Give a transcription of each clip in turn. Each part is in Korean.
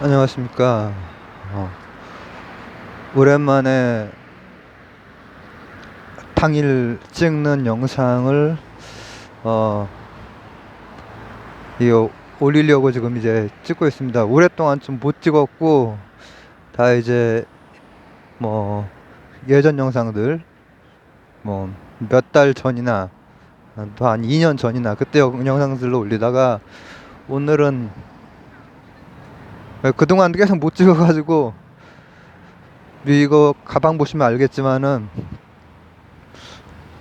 안녕하십니까. 어, 오랜만에 당일 찍는 영상을 어, 이 올리려고 지금 이제 찍고 있습니다. 오랫동안 좀 못 찍었고 다 이제 뭐 예전 영상들 뭐 몇 달 전이나 또 한 2년 전이나 그때 영상들로 올리다가 오늘은 그동안 계속 못 찍어가지고 이거 가방 보시면 알겠지만은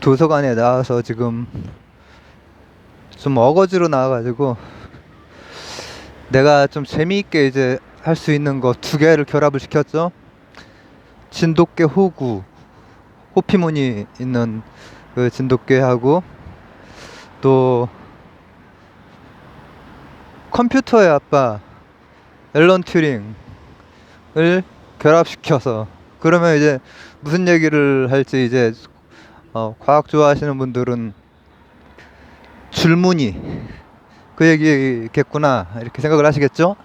도서관에 나와서 지금 좀 어거지로 나와가지고 내가 좀 재미있게 이제 할 수 있는 거 두 개를 결합을 시켰죠. 진돗개 호구, 호피무늬 있는 그 진돗개하고 또 컴퓨터의 아빠 앨런 튜링을 결합시켜서 그러면 이제 무슨 얘기를 할지 이제 과학 좋아하시는 분들은 줄무늬 그 얘기겠구나 이렇게 생각을 하시겠죠?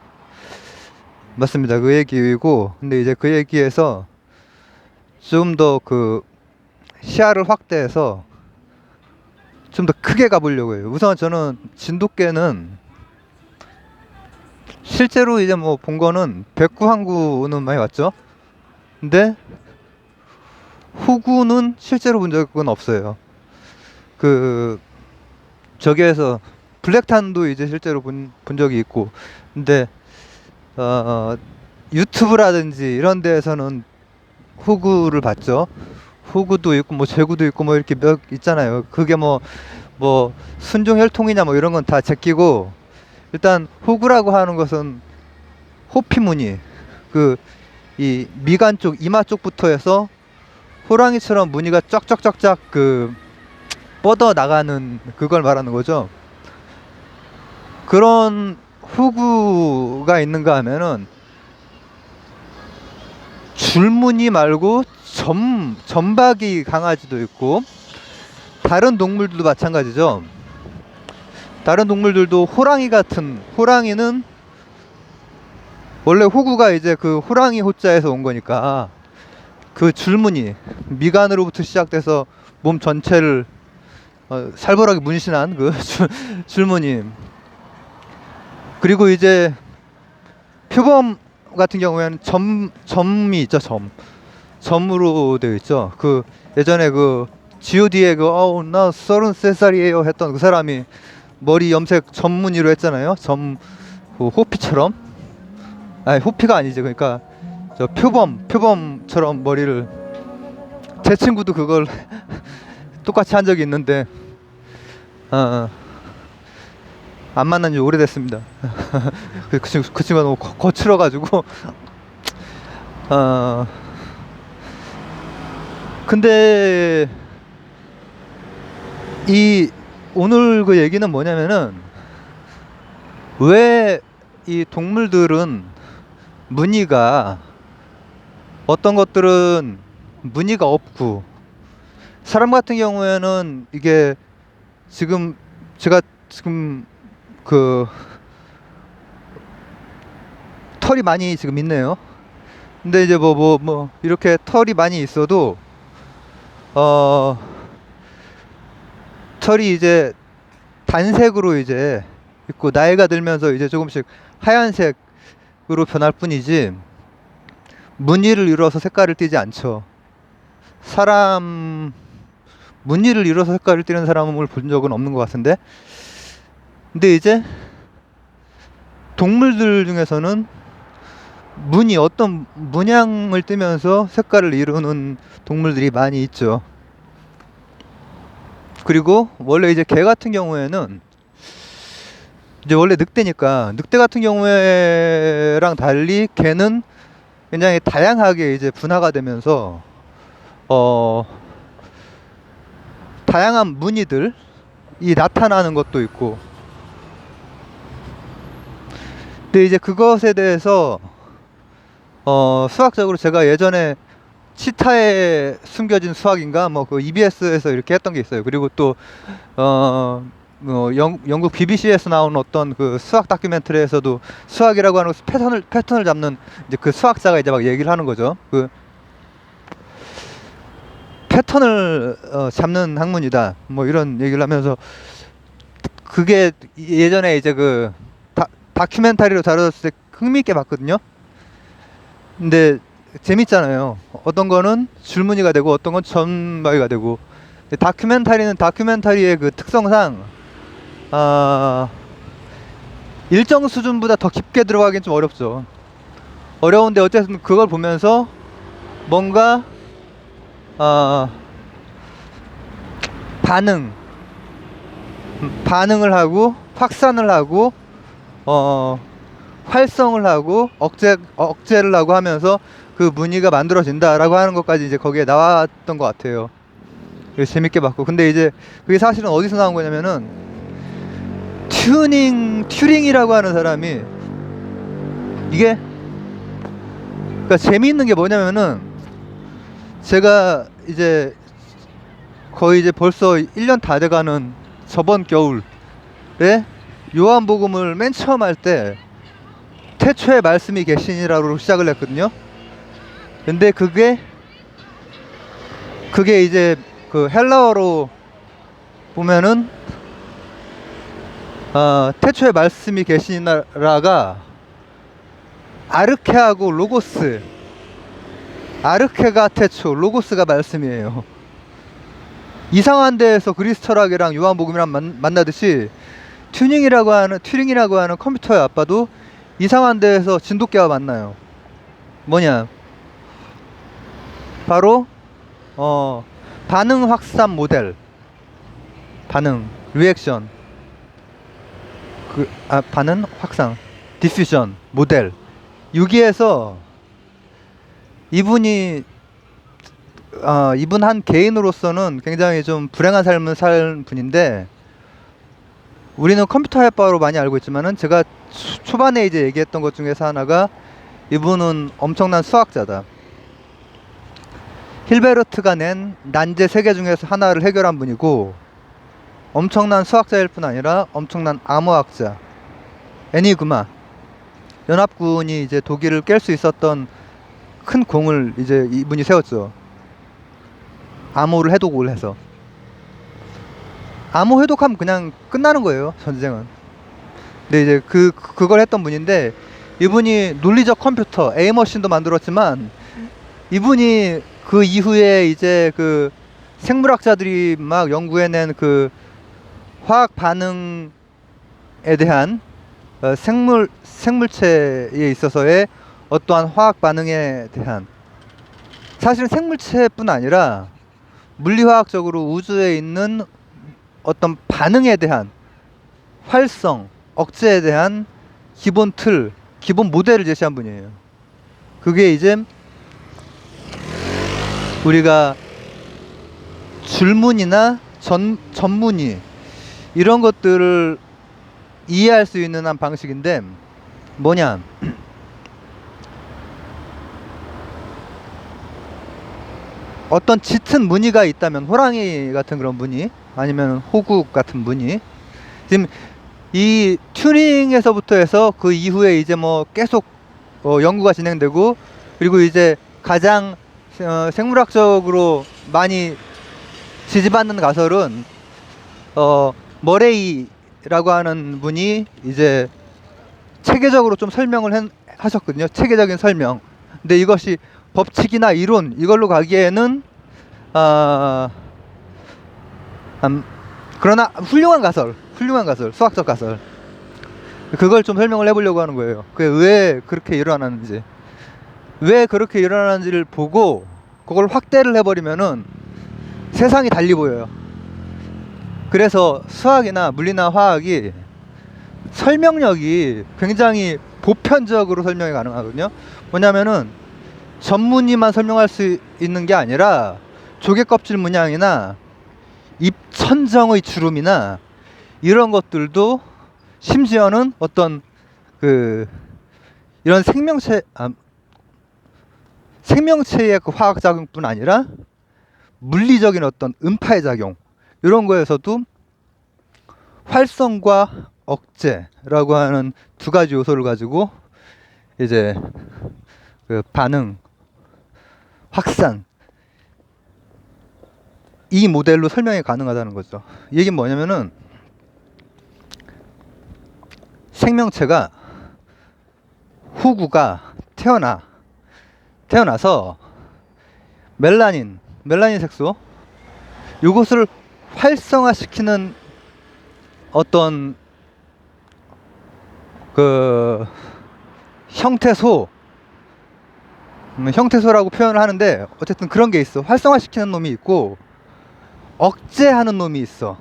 맞습니다. 그 얘기이고 근데 이제 그 얘기에서 좀 더 그 시야를 확대해서 좀 더 크게 가보려고 해요. 우선 저는 진돗개는 실제로 이제 뭐 본 거는 백구 항구는 많이 왔죠. 근데 호구는 실제로 본 적은 없어요. 그 저기에서 블랙탄도 이제 실제로 본 적이 있고 근데 어, 유튜브라든지 이런 데에서는 호구를 봤죠. 호구도 있고 뭐 제구도 있고 뭐 이렇게 몇 있잖아요. 그게 뭐 순종 혈통이냐 뭐 이런 건 다 제끼고 일단 호구라고 하는 것은 호피무늬 그 이 미간 쪽 이마 쪽부터 해서 호랑이처럼 무늬가 쫙쫙쫙쫙 그 뻗어 나가는 그걸 말하는 거죠. 그런 호구가 있는가 하면은 줄무늬 말고 점박이 강아지도 있고 다른 동물들도 마찬가지죠. 다른 동물들도 호랑이 같은 호랑이는 원래 호구가 이제 그 호랑이 호자에서 온 거니까 그 줄무늬 미간으로부터 시작돼서 몸 전체를 살벌하게 문신한 그 줄무늬 그리고 이제 표범 같은 경우에는 점이 있죠. 점으로 되어 있죠. 그 예전에 그 G.O.D의 그 나 33살이에요 했던 그 사람이 머리 염색 점무늬로 했잖아요. 그 호피처럼 아니 호피가 아니지. 그러니까 저 표범처럼 머리를 제 친구도 그걸 똑같이 한 적이 있는데 안 만난 지 오래됐습니다. 그 친구가 너무 거칠어가지고 어 근데 이 오늘 그 얘기는 뭐냐면은 왜 이 동물들은 무늬가 어떤 것들은 무늬가 없고 사람 같은 경우에는 이게 지금 제가 지금 그 털이 많이 지금 있네요. 근데 이제 뭐 이렇게 털이 많이 있어도 어 털이 이제 단색으로 이제 있고 나이가 들면서 이제 조금씩 하얀색으로 변할 뿐이지 무늬를 이뤄서 색깔을 띠지 않죠. 사람 무늬를 이뤄서 색깔을 띠는 사람을 본 적은 없는 것 같은데 근데 이제 동물들 중에서는 어떤 문양을 띠면서 색깔을 이루는 동물들이 많이 있죠. 그리고 원래 이제 개 같은 경우에는 이제 원래 늑대니까 늑대 같은 경우에랑 달리 개는 굉장히 다양하게 이제 분화가 되면서 어 다양한 무늬들이 나타나는 것도 있고 근데 이제 그것에 대해서 수학적으로 제가 예전에 치타에 숨겨진 수학인가 뭐 그 EBS에서 이렇게 했던 게 있어요. 그리고 또 영국 BBC에서 나온 어떤 그 수학 다큐멘터리에서도 수학이라고 하는 패턴을 잡는 이제 그 수학자가 이제 막 얘기를 하는 거죠. 그 패턴을 잡는 학문이다. 뭐 이런 얘기를 하면서 그게 예전에 이제 그 다큐멘터리로 다뤘을 때 흥미있게 봤거든요. 근데 재밌잖아요. 어떤 거는 줄무늬가 되고 어떤 건 전마위가 되고. 다큐멘터리는 다큐멘터리의 그 특성상 일정 수준보다 더 깊게 들어가긴 좀 어렵죠. 어려운데 어쨌든 그걸 보면서 뭔가 반응을 하고 확산을 하고 활성을 하고 억제를 하고 하면서 그 무늬가 만들어진다라고 하는 것까지 이제 거기에 나왔던 것 같아요. 재밌게 봤고. 근데 이제 그게 사실은 어디서 나온 거냐면은 튜링이라고 하는 사람이 이게 그러니까 재미있는 게 뭐냐면은 제가 이제 거의 이제 벌써 1년 다 돼가는 저번 겨울에 요한복음을 맨 처음 할 때 태초에 말씀이 계시니라고 시작을 했거든요. 근데 그게 이제 그 헬라어로 보면은 태초에 말씀이 계시니라가 아르케하고 로고스, 아르케가 태초, 로고스가 말씀이에요. 이상한 데에서 그리스 철학이랑 요한복음이랑 만나듯이 튜링이라고 하는 컴퓨터의 아빠도 이상한 데에서 진돗개와 만나요. 뭐냐? 바로 반응 확산 모델, 리액션, 반응 확산, 디퓨전 모델. 여기에서 이분 한 개인으로서는 굉장히 좀 불행한 삶을 산 분인데, 우리는 컴퓨터 할바로 많이 알고 있지만은 제가 초반에 이제 얘기했던 것 중에서 하나가 이분은 엄청난 수학자다. 힐베르트가 낸 난제 3개 중에서 하나를 해결한 분이고, 엄청난 수학자일 뿐 아니라 엄청난 암호학자, 애니그마, 연합군이 이제 독일을 깰 수 있었던 큰 공을 이제 이분이 세웠죠. 암호를 해독을 해서. 암호 해독하면 그냥 끝나는 거예요, 전쟁은. 근데 이제 그걸 했던 분인데, 이분이 논리적 컴퓨터 A머신도 만들었지만, 이분이 그 이후에 이제 그 생물학자들이 막 연구해낸 그 화학 반응에 대한 생물체에 있어서의 어떠한 화학 반응에 대한, 사실은 생물체뿐 아니라 물리화학적으로 우주에 있는 어떤 반응에 대한 활성, 억제에 대한 기본 틀, 기본 모델을 제시한 분이에요. 그게 이제 우리가 줄무늬나 전무늬 이런 것들을 이해할 수 있는 한 방식인데, 뭐냐? 어떤 짙은 무늬가 있다면, 호랑이 같은 그런 무늬, 아니면 호국 같은 무늬, 지금 이 튜링에서부터 해서 그 이후에 이제 뭐 계속 연구가 진행되고, 그리고 이제 가장 생물학적으로 많이 지지받는 가설은 머레이라고 하는 분이 이제 체계적으로 좀 설명을 하셨거든요. 체계적인 설명. 근데 이것이 법칙이나 이론 이걸로 가기에는 그러나 훌륭한 가설, 수학적 가설, 그걸 좀 설명을 해보려고 하는 거예요. 그게 왜 그렇게 일어나는지, 왜 그렇게 일어나는지를 보고 그걸 확대를 해버리면은 세상이 달리 보여요. 그래서 수학이나 물리나 화학이 설명력이 굉장히 보편적으로 설명이 가능하거든요. 뭐냐면은 전무늬만 설명할 수 있는 게 아니라 조개껍질 문양이나 입천정의 주름이나 이런 것들도, 심지어는 어떤 이런 생명체의 그 화학 작용뿐 아니라 물리적인 어떤 음파의 작용, 이런 거에서도 활성과 억제라고 하는 두 가지 요소를 가지고 이제 그 반응, 확산, 이 모델로 설명이 가능하다는 거죠. 이 얘기는 뭐냐면은 생명체가 후구가 태어나서 멜라닌 색소 요것을 활성화시키는 어떤 그 형태소라고 표현을 하는데, 어쨌든 그런 게 있어. 활성화시키는 놈이 있고 억제하는 놈이 있어.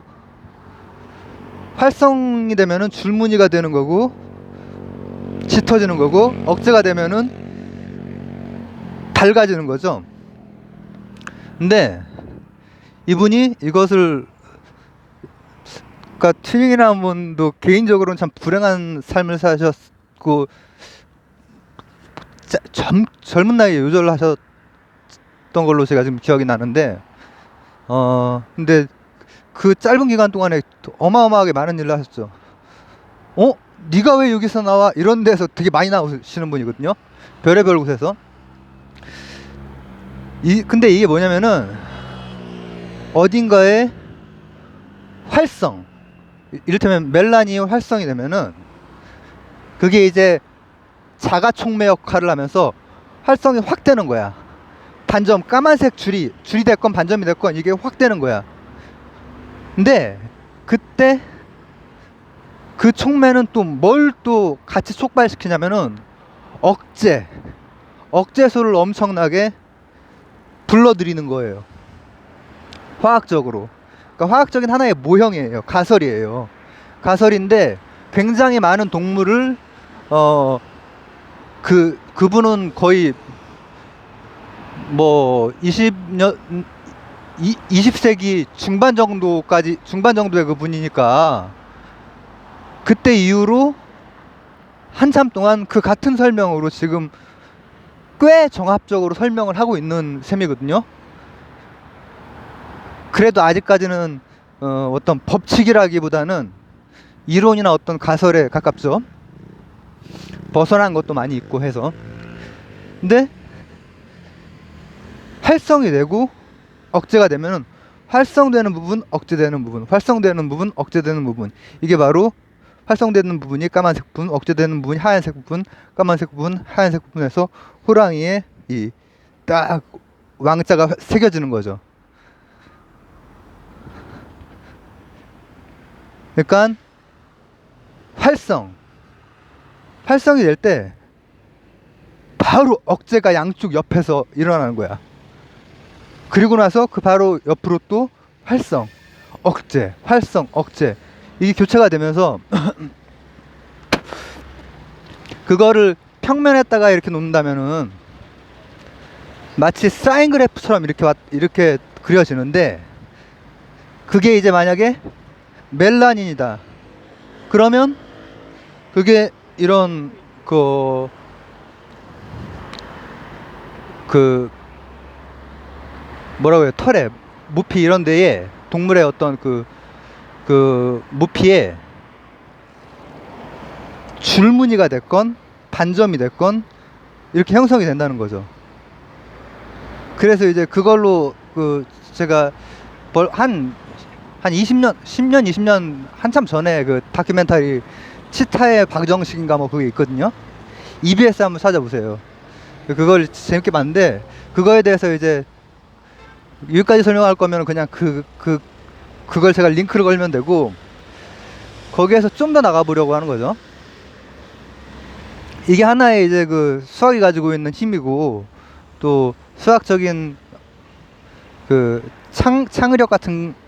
활성이 되면은 줄무늬가 되는 거고 짙어지는 거고, 억제가 되면은 밝아지는 거죠. 근데 이분이 이것을, 그러니까 튜닝이라는 분도 개인적으로는 참 불행한 삶을 사셨고 젊은 나이에 요절을 하셨던 걸로 제가 지금 기억이 나는데, 근데 그 짧은 기간 동안에 어마어마하게 많은 일을 하셨죠. 네가 왜 여기서 나와? 이런 데서 되게 많이 나오시는 분이거든요. 별의별 곳에서. 근데 이게 뭐냐면은 어딘가에 활성, 이를테면 멜라닌이 활성이 되면은 그게 이제 자가촉매 역할을 하면서 활성이 확 되는 거야. 반점, 까만색 줄이 됐건 반점이 됐건 이게 확 되는 거야. 근데 그때 그 촉매는 또 뭘 또 같이 촉발시키냐면은 억제소를 엄청나게 불러들이는 거예요. 화학적으로. 그러니까 화학적인 하나의 모형이에요. 가설이에요. 가설인데 굉장히 많은 동물을 그분은 거의 뭐 20세기 중반 정도의 그분이니까 그때 이후로 한참 동안 그 같은 설명으로 지금 꽤 정합적으로 설명을 하고 있는 셈이거든요. 그래도 아직까지는 어떤 법칙이라기보다는 이론이나 어떤 가설에 가깝죠. 벗어난 것도 많이 있고 해서. 근데 활성이 되고 억제가 되면은 활성되는 부분, 억제되는 부분, 활성되는 부분, 억제되는 부분, 이게 바로 활성되는 부분이 까만색 부분, 억제되는 부분이 하얀색 부분, 까만색 부분, 하얀색 부분에서 호랑이의 이 딱 왕자가 새겨지는 거죠. 그러니까 활성이 될 때 바로 억제가 양쪽 옆에서 일어나는 거야. 그리고 나서 그 바로 옆으로 또 활성, 억제, 이게 교체가 되면서 그거를 평면에다가 이렇게 놓는다면은 마치 사인 그래프처럼 이렇게 그려지는데, 그게 이제 만약에 멜라닌이다 그러면 그게 이런 뭐라고 해요, 털에, 무피 이런 데에, 동물의 어떤 무피에 줄무늬가 됐건 반점이 됐건 이렇게 형성이 된다는 거죠. 그래서 이제 그걸로 제가 한 10년 20년 한참 전에 그 다큐멘터리 치타의 방정식인가 뭐 그게 있거든요. EBS 한번 찾아보세요. 그걸 재밌게 봤는데, 그거에 대해서 이제 여기까지 설명할 거면 그냥 그걸 제가 링크를 걸면 되고, 거기에서 좀 더 나가보려고 하는 거죠. 이게 하나의 이제 수학이 가지고 있는 힘이고, 또 수학적인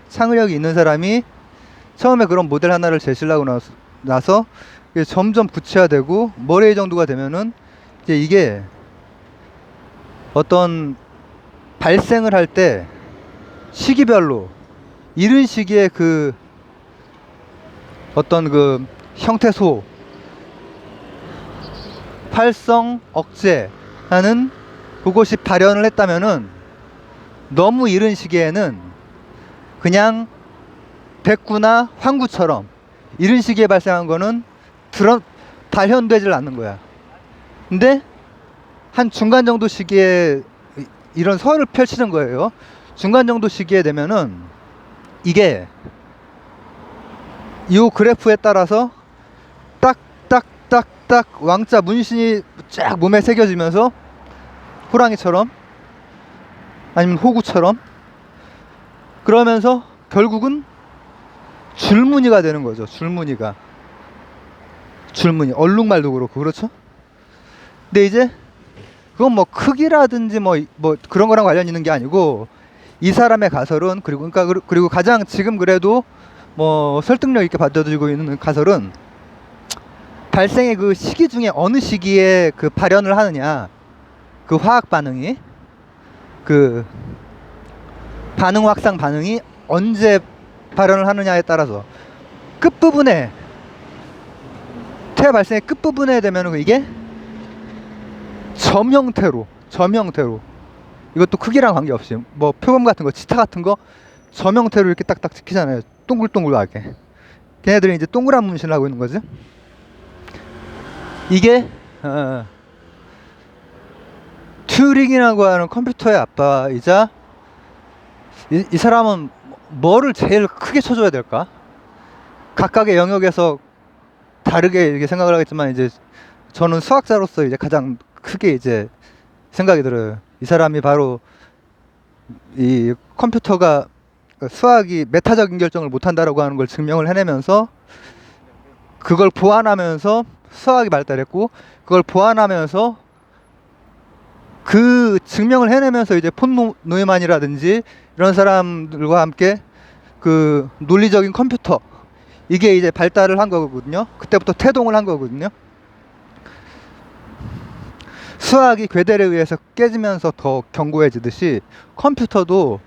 창의력이 있는 사람이 처음에 그런 모델 하나를 제시를 하고 나서 이게 점점 구체화되고 머레이 정도가 되면은 이제 이게 어떤 발생을 할 때 시기별로 이른 시기에 어떤 형태소 활성 억제하는 그것이 발현을 했다면은 너무 이른 시기에는 그냥 백구나 황구처럼 이런 시기에 발생한 거는 발현되질 않는 거야. 근데 한 중간 정도 시기에 이런 설을 펼치는 거예요. 중간 정도 시기에 되면은 이게 이 그래프에 따라서 딱딱딱딱 왕자 문신이 쫙 몸에 새겨지면서 호랑이처럼 아니면 호구처럼 그러면서 결국은 줄무늬가 되는 거죠. 줄무늬 얼룩말도 그렇고 그렇죠. 근데 이제 그건 뭐 크기라든지 뭐 그런 거랑 관련 있는 게 아니고 이 사람의 가설은 그리고 가장 지금 그래도 뭐 설득력 있게 받아들이고 있는 가설은 발생의 그 시기 중에 어느 시기에 그 발현을 하느냐, 그 화학 반응이 그 반응 확산 반응이 언제 발현을 하느냐에 따라서 끝부분에 태아 발생의 끝부분에 되면은 이게 점 형태로 이것도 크기랑 관계없이 뭐 표범 같은 거 치타 같은 거 점 형태로 이렇게 딱딱 찍히잖아요. 동글동글하게. 걔네들이 이제 동그란 문신을 하고 있는 거지. 이게 튜링이라고 하는 컴퓨터의 아빠이자 이 사람은 뭐를 제일 크게 쳐줘야 될까? 각각의 영역에서 다르게 이렇게 생각을 하겠지만 이제 저는 수학자로서 이제 가장 크게 이제 생각이 들어요. 이 사람이 바로 이 컴퓨터가 수학이 메타적인 결정을 못한다라고 하는 걸 증명을 해내면서 그걸 보완하면서 수학이 발달했고 그걸 보완하면서 그 증명을 해내면서 이제 폰 노이만이라든지 이런 사람들과 함께 그 논리적인 컴퓨터 이게 이제 발달을 한 거거든요. 그때부터 태동을 한 거거든요. 수학이 괴델에 의해서 깨지면서 더 견고해지듯이 컴퓨터도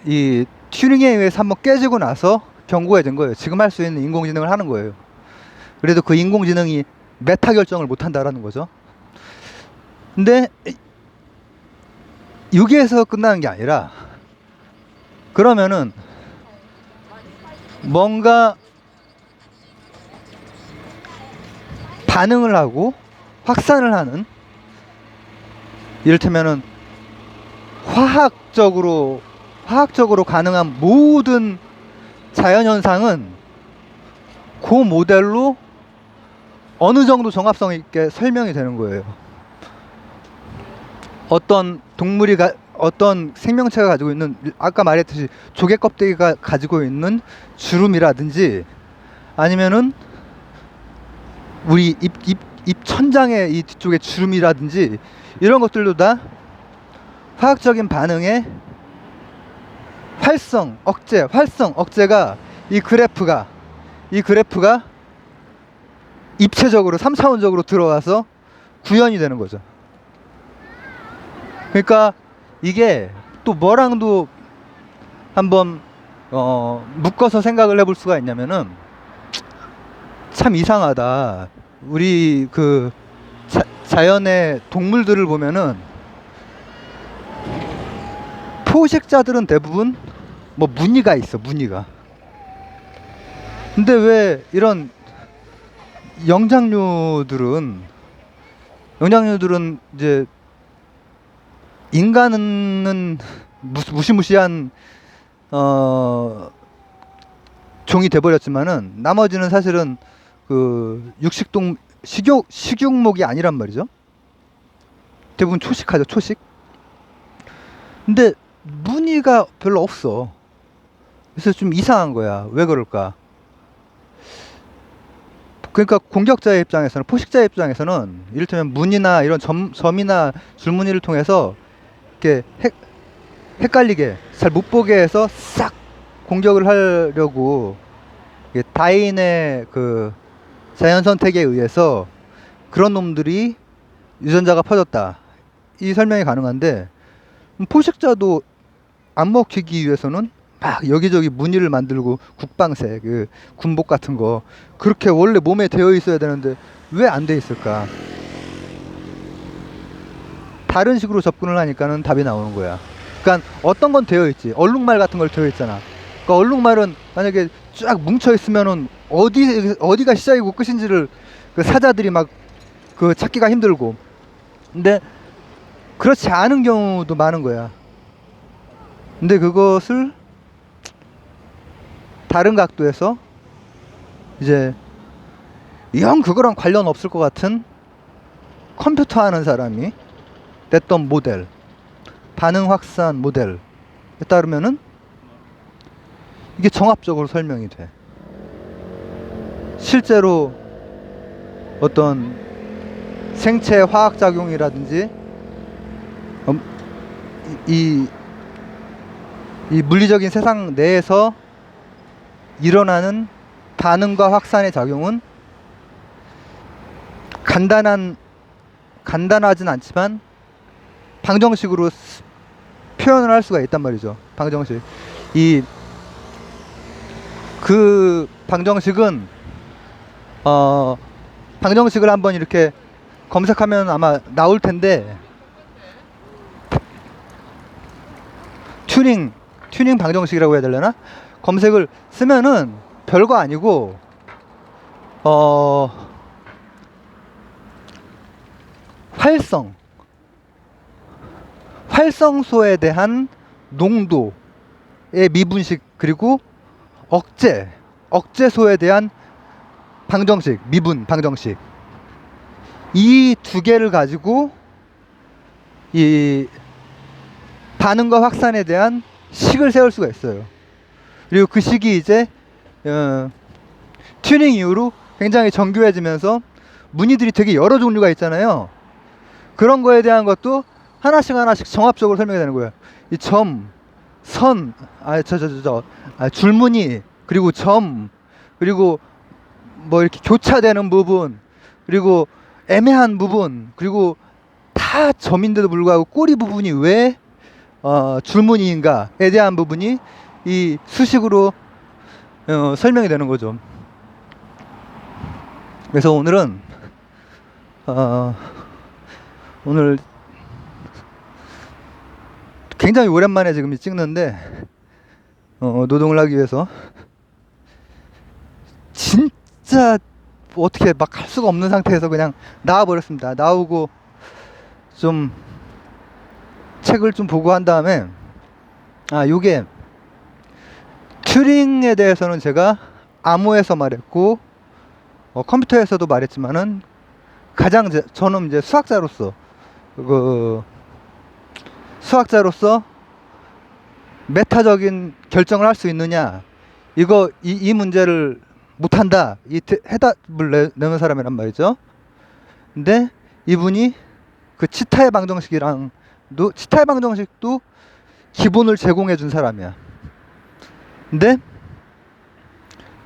이 튜링에 의해서 한번 깨지고 나서 견고해진 거예요. 지금 할 수 있는 인공지능을 하는 거예요. 그래도 그 인공지능이 메타 결정을 못 한다라는 거죠. 근데 여기에서 끝나는 게 아니라 그러면은 뭔가 반응을 하고 확산을 하는 이를테면은 화학적으로 가능한 모든 자연현상은 그 모델로 어느 정도 정합성 있게 설명이 되는 거예요. 어떤 생명체가 가지고 있는 아까 말했듯이 조개 껍데기가 가지고 있는 주름이라든지 아니면은 우리 입 천장의 이 뒤쪽에 주름이라든지 이런 것들도 다 화학적인 반응의 활성 억제가 이 그래프가 입체적으로 3차원적으로 들어와서 구현이 되는 거죠. 그러니까 이게 또 뭐랑도 한번 묶어서 생각을 해볼 수가 있냐면은 참 이상하다. 우리 그 자연의 동물들을 보면은 포식자들은 대부분 뭐 무늬가 있어. 근데 왜 이런 영장류들은 이제 인간은 무시무시한 종이 돼버렸지만은 나머지는 사실은 그 식육목이 아니란 말이죠. 대부분 초식하죠. 근데 무늬가 별로 없어. 그래서 좀 이상한 거야. 왜 그럴까? 그러니까 공격자의 입장에서는, 포식자의 입장에서는 이를테면 무늬나 이런 점이나 줄무늬를 통해서 이렇게 헷갈리게 잘 못 보게 해서 싹 공격을 하려고 다인의 그 자연 선택에 의해서 그런 놈들이 유전자가 퍼졌다. 이 설명이 가능한데 포식자도 안 먹히기 위해서는 막 여기저기 무늬를 만들고 국방색, 그 군복 같은 거 그렇게 원래 몸에 되어 있어야 되는데 왜 안 돼 있을까? 다른 식으로 접근을 하니까는 답이 나오는 거야. 그러니까 어떤 건 되어 있지. 얼룩말 같은 걸 되어 있잖아. 그러니까 얼룩말은 만약에 쫙 뭉쳐 있으면은 어디가 시작이고 끝인지를 그 사자들이 막 그 찾기가 힘들고. 근데 그렇지 않은 경우도 많은 거야. 근데 그것을 다른 각도에서 이제 영 그거랑 관련 없을 것 같은 컴퓨터 하는 사람이 냈던 모델, 반응 확산 모델에 따르면은 이게 정합적으로 설명이 돼. 실제로 어떤 생체 화학작용이라든지 이, 이 물리적인 세상 내에서 일어나는 반응과 확산의 작용은 간단하진 않지만 방정식으로 표현을 할 수가 있단 말이죠. 방정식. 그 방정식은 방정식을 한번 이렇게 검색하면 아마 나올 텐데, 튜닝 방정식이라고 해야 되려나? 검색을 쓰면은 별거 아니고 활성소에 대한 농도의 미분식, 그리고 억제소에 대한 방정식, 미분 방정식, 이 두 개를 가지고 이 반응과 확산에 대한 식을 세울 수가 있어요. 그리고 그 식이 이제 튜닝 이후로 굉장히 정교해지면서 무늬들이 되게 여러 종류가 있잖아요. 그런 거에 대한 것도 하나씩 정합적으로 설명이 되는 거예요. 이 점, 선, 줄무늬, 그리고 점, 그리고 뭐 이렇게 교차되는 부분, 그리고 애매한 부분, 그리고 다 점인데도 불구하고 꼬리 부분이 왜 줄무늬인가에 대한 부분이 이 수식으로 설명이 되는 거죠. 그래서 오늘은 오늘 굉장히 오랜만에 지금 찍는데 노동을 하기 위해서 진짜 어떻게 막 할 수가 없는 상태에서 그냥 나와버렸습니다. 나오고 좀 책을 좀 보고 한 다음에 요게 튜링에 대해서는 제가 암호에서 말했고 컴퓨터에서도 말했지만은 가장 저는 이제 수학자로서 메타적인 결정을 할 수 있느냐, 이 문제를 못한다, 이 해답을 내는 사람이란 말이죠. 근데 이분이 그 치타의 방정식도 기본을 제공해 준 사람이야. 근데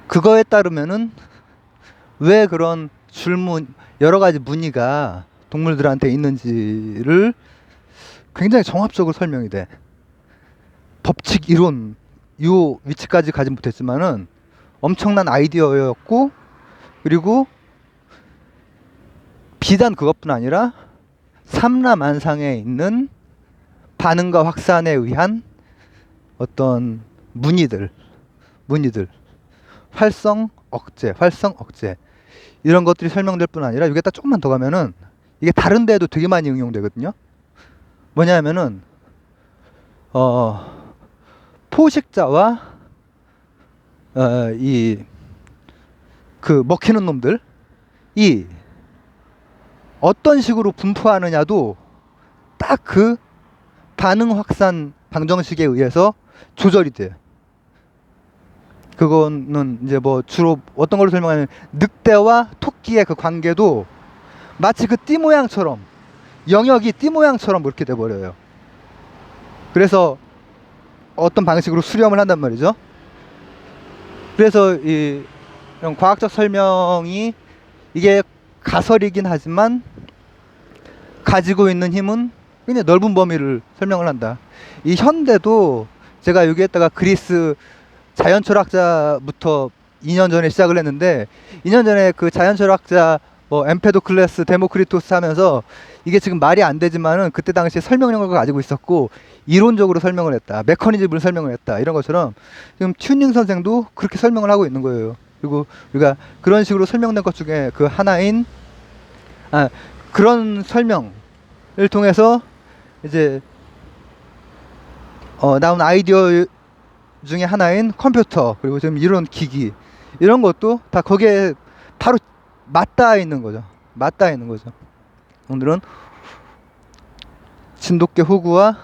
그거에 따르면은 왜 그런 여러 가지 무늬가 동물들한테 있는지를 굉장히 정합적으로 설명이 돼. 법칙 이론 요 위치까지 가진 못했지만은 엄청난 아이디어였고, 그리고 비단 그것뿐 아니라 삼라만상에 있는 반응과 확산에 의한 어떤 무늬들, 활성 억제 이런 것들이 설명될 뿐 아니라, 이게 딱 조금만 더 가면은 이게 다른 데에도 되게 많이 응용되거든요. 뭐냐면은 포식자와 먹히는 놈들이 어떤 식으로 분포하느냐도 딱 그 반응 확산 방정식에 의해서 조절이 돼요. 그거는 이제 뭐 주로 어떤 걸로 설명하면, 늑대와 토끼의 그 관계도 마치 그 띠 모양처럼, 영역이 띠 모양처럼 그렇게 돼 버려요. 그래서 어떤 방식으로 수렴을 한단 말이죠. 그래서 이런 과학적 설명이, 이게 가설이긴 하지만 가지고 있는 힘은 굉장히 넓은 범위를 설명을 한다. 이 현대도 제가 여기에다가 그리스 자연철학자부터 2년 전에 시작을 했는데, 2년 전에 그 자연철학자 뭐 엠페도클레스, 데모크리토스 하면서 이게 지금 말이 안 되지만은 그때 당시에 설명력을 가지고 있었고 이론적으로 설명을 했다. 메커니즘을 설명을 했다. 이런 것처럼 지금 튜닝 선생도 그렇게 설명을 하고 있는 거예요. 그리고 우리가 그런 식으로 설명된 것 중에 그 하나인 그런 설명을 통해서 이제 나온 아이디어 중에 하나인 컴퓨터 그리고 지금 이런 기기 이런 것도 다 거기에 바로 맞닿아 있는 거죠. 맞닿아 있는 거죠. 오늘은 진돗개 호구와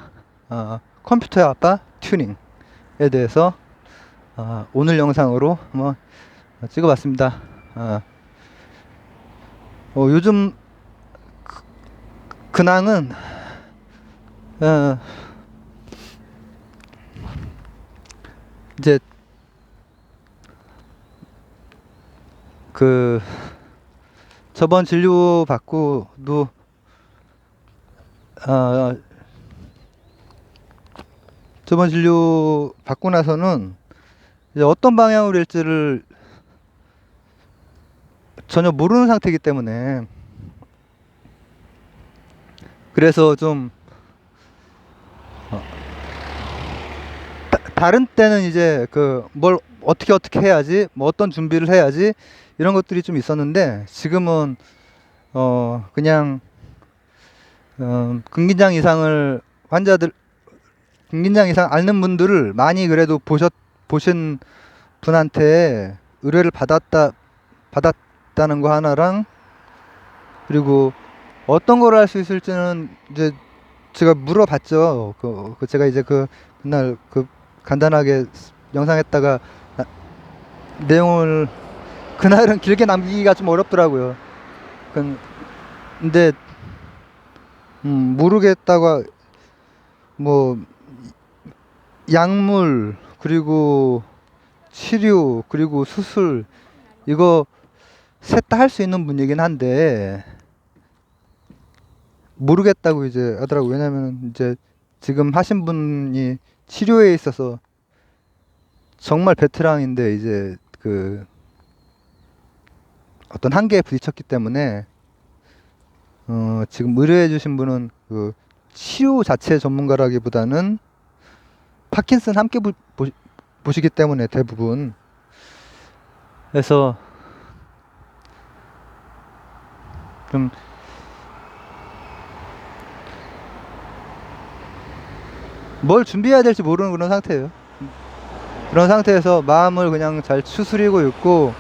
컴퓨터의 아빠 튜닝에 대해서 오늘 영상으로 한번 찍어봤습니다. 요즘 근황은 이제 그 저번 진료 받고도 저번 진료 받고 나서는 이제 어떤 방향으로 일지를 전혀 모르는 상태이기 때문에 그래서 좀 다른 때는 이제 그 뭘 어떻게 해야지 뭐 어떤 준비를 해야지 이런 것들이 좀 있었는데 지금은 그냥 근긴장 이상을 근긴장 이상 앓는 분들을 많이 그래도 보신 분한테 의뢰를 받았다는 거 하나랑 그리고 어떤 걸 할 수 있을지는 이제 제가 물어봤죠. 제가 이제 그날 간단하게 영상에다가 내용을 그날은 길게 남기기가 좀 어렵더라고요. 근데 모르겠다고 뭐 약물 그리고 치료 그리고 수술 이거 셋 다 할 수 있는 분이긴 한데 모르겠다고 이제 하더라고요. 왜냐면 이제 지금 하신 분이 치료에 있어서 정말 베테랑인데 이제 어떤 한계에 부딪혔기 때문에 지금 의뢰해 주신 분은 치료 자체 전문가라기보다는 파킨슨 함께 보시기 때문에 대부분 그래서 좀 뭘 준비해야 될지 모르는 그런 상태예요. 그런 상태에서 마음을 그냥 잘 추스리고 있고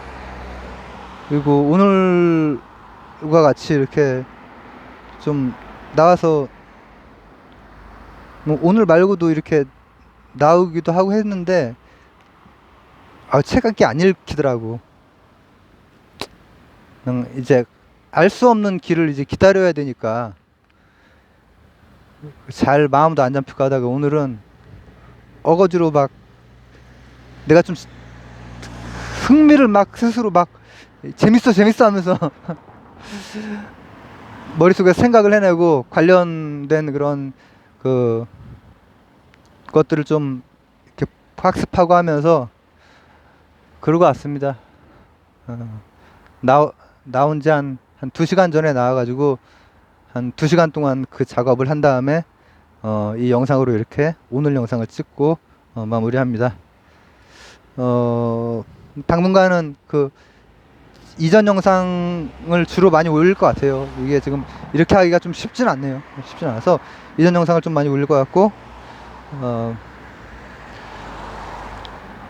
그리고 오늘과 같이 이렇게 좀 나와서 뭐 오늘 말고도 이렇게 나오기도 하고 했는데 책이 안 읽히더라고. 그냥 이제 알 수 없는 길을 이제 기다려야 되니까 잘 마음도 안 잡히고 하다가 오늘은 어거지로 막 내가 좀 흥미를 막 스스로 막 재밌어 하면서 머릿속에 생각을 해내고 관련된 그런 것들을 좀 이렇게 학습하고 하면서 그러고 왔습니다. 나온 지 한 2시간 전에 나와가지고 한 2시간 동안 그 작업을 한 다음에 이 영상으로 이렇게 오늘 영상을 찍고 마무리합니다. 당분간은 이전 영상을 주로 많이 올릴 것 같아요. 이게 지금 이렇게 하기가 좀 쉽진 않네요. 쉽진 않아서 이전 영상을 좀 많이 올릴 것 같고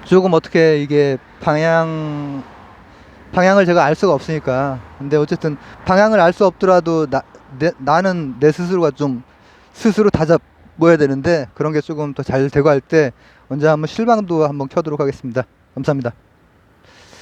조금 어떻게 이게 방향을 제가 알 수가 없으니까 근데 어쨌든 방향을 알 수 없더라도 나는 내 스스로가 좀 스스로 다잡아야 되는데 그런 게 조금 더 잘 되고 할 때 언제 한번 실방도 한번 켜도록 하겠습니다. 감사합니다.